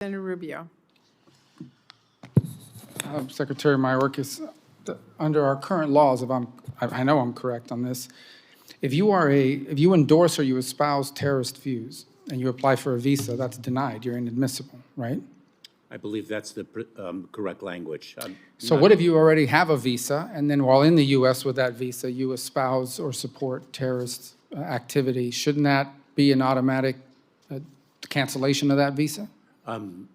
Senator Rubio. Secretary Mayorkas, under our current laws, I know I'm correct on this, if you endorse or you espouse terrorist views and you apply for a visa, that's denied, you're inadmissible, right? I believe that's the correct language. So what if you already have a visa, and then while in the U.S. with that visa, you espouse or support terrorist activity? Shouldn't that be an automatic cancellation of that visa?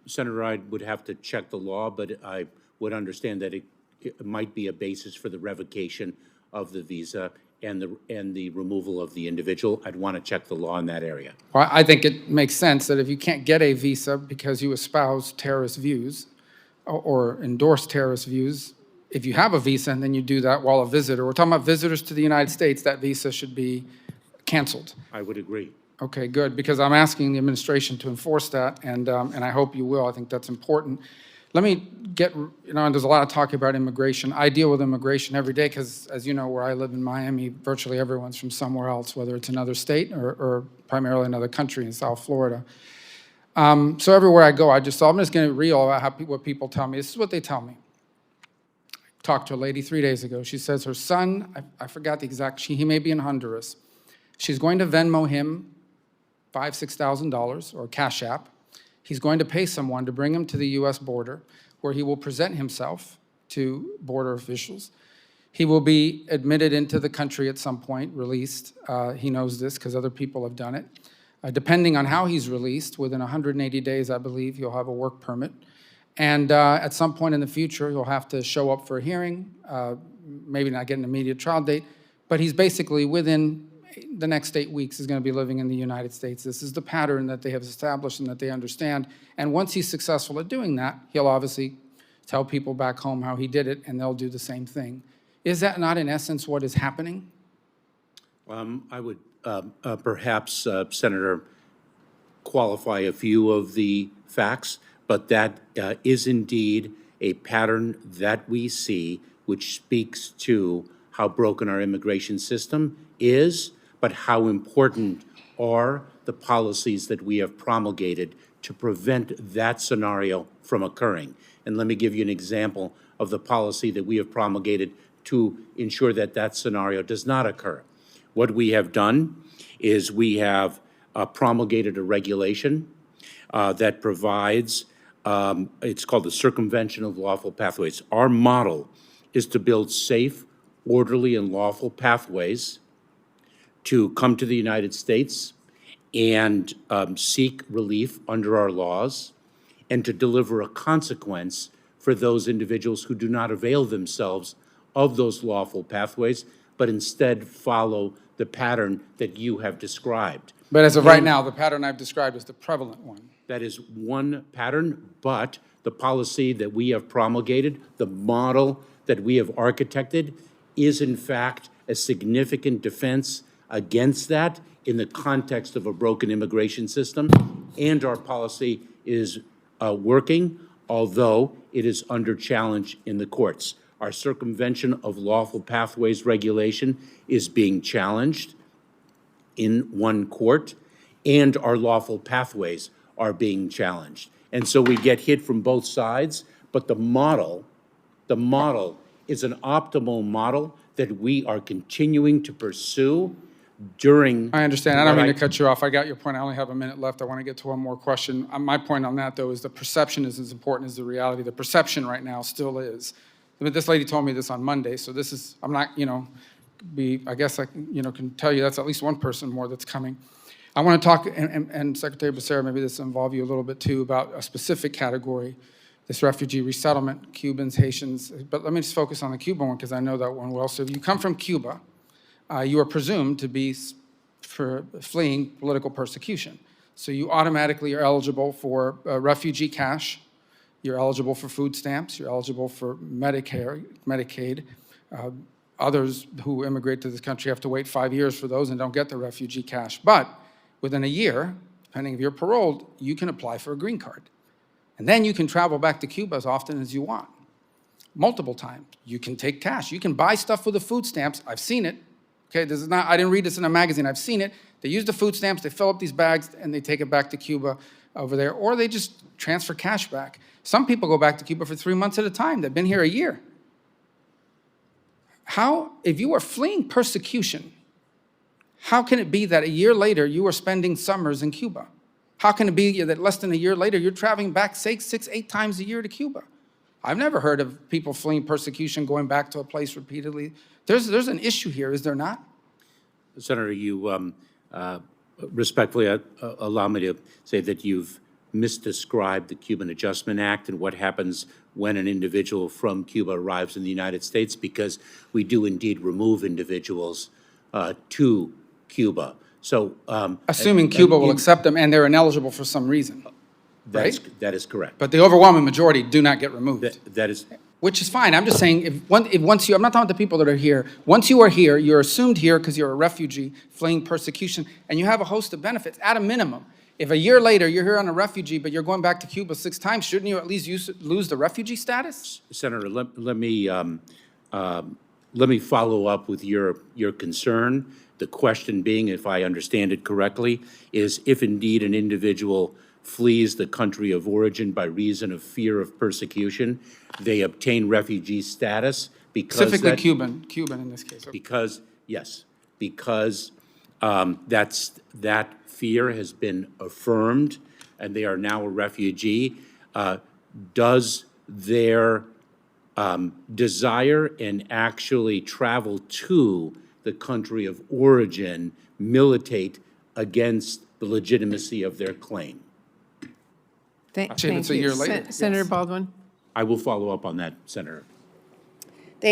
Senator, I would have to check the law, but I would understand that it might be a basis for the revocation of the visa and the removal of the individual. I'd want to check the law in that area. Well, I think it makes sense that if you can't get a visa because you espouse terrorist views or endorse terrorist views, if you have a visa and then you do that while a visitor, we're talking about visitors to the United States, that visa should be canceled. I would agree. Okay, good, because I'm asking the administration to enforce that, and I hope you will. I think that's important. Let me get, and there's a lot of talk about immigration. I deal with immigration every day because, as you know, where I live in Miami, virtually everyone's from somewhere else, whether it's another state or primarily another country in South Florida. So everywhere I go, I'm just going to read all about what people tell me. This is what they tell me. I talked to a lady 3 days ago. She says her son, I forgot the exact, he may be in Honduras. She's going to Venmo him $5,000, $6,000 or Cash App. He's going to pay someone to bring him to the U.S. border where he will present himself to border officials. He will be admitted into the country at some point, released. He knows this because other people have done it. Depending on how he's released, within 180 days, I believe, he'll have a work permit. And at some point in the future, he'll have to show up for a hearing, maybe not get an immediate trial date, but he's basically within the next 8 weeks is going to be living in the United States. This is the pattern that they have established and that they understand. And once he's successful at doing that, he'll obviously tell people back home how he did it, and they'll do the same thing. Is that not, in essence, what is happening? I would perhaps, Senator, qualify a few of the facts, but that is indeed a pattern that we see, which speaks to how broken our immigration system is, but how important are the policies that we have promulgated to prevent that scenario from occurring. And let me give you an example of the policy that we have promulgated to ensure that that scenario does not occur. What we have done is we have promulgated a regulation that provides, it's called the circumvention of lawful pathways. Our model is to build safe, orderly, and lawful pathways to come to the United States and seek relief under our laws, and to deliver a consequence for those individuals who do not avail themselves of those lawful pathways, but instead follow the pattern that you have described. But as of right now, the pattern I've described is the prevalent one. That is one pattern, but the policy that we have promulgated, the model that we have architected, is in fact a significant defense against that in the context of a broken immigration system. And our policy is working, although it is under challenge in the courts. Our circumvention of lawful pathways regulation is being challenged in one court, and our lawful pathways are being challenged. And so we get hit from both sides, but the model is an optimal model that we are continuing to pursue during. I understand. I don't mean to cut you off. I got your point. I only have a minute left. I want to get to one more question. My point on that, though, is the perception is as important as the reality. The perception right now still is. I mean, this lady told me this on Monday, so this is, I'm not, I guess I can tell you that's at least one person more that's coming. I want to talk, and Secretary Becerra, maybe this will involve you a little bit too, about a specific category, this refugee resettlement, Cubans, Haitians. But let me just focus on the Cuban one because I know that one well. So if you come from Cuba, you are presumed to be fleeing political persecution. So you automatically are eligible for refugee cash. You're eligible for food stamps. You're eligible for Medicaid. Others who immigrate to this country have to wait 5 years for those and don't get the refugee cash. But within a year, depending if you're paroled, you can apply for a green card. And then you can travel back to Cuba as often as you want, multiple times. You can take cash. You can buy stuff with the food stamps. I've seen it. Okay, this is not, I didn't read this in a magazine. I've seen it. They use the food stamps, they fill up these bags, and they take it back to Cuba over there, or they just transfer cash back. Some people go back to Cuba for 3 months at a time. They've been here a year. How, if you are fleeing persecution, how can it be that a year later you are spending summers in Cuba? How can it be that less than a year later you're traveling back 6, 8 times a year to Cuba? I've never heard of people fleeing persecution going back to a place repeatedly. There's an issue here, is there not? Senator, you respectfully allow me to say that you've misdescribed the Cuban Adjustment Act and what happens when an individual from Cuba arrives in the United States, because we do indeed remove individuals to Cuba. So, Assuming Cuba will accept them and they're ineligible for some reason, right? That is correct. But the overwhelming majority do not get removed. That is, Which is fine. I'm just saying, if once you, I'm not talking about the people that are here. Once you are here, you're assumed here because you're a refugee fleeing persecution, and you have a host of benefits at a minimum. If a year later you're here on a refugee, but you're going back to Cuba 6 times, shouldn't you at least lose the refugee status? Senator, let me follow up with your concern. The question being, if I understand it correctly, is if indeed an individual flees the country of origin by reason of fear of persecution, they obtain refugee status because Specifically Cuban in this case. Okay. Because, yes, because that fear has been affirmed and they are now a refugee. Does their desire and actually travel to the country of origin militate against the legitimacy of their claim? Actually, if it's a year later, Senator yes. Baldwin? I will follow up on that, Senator.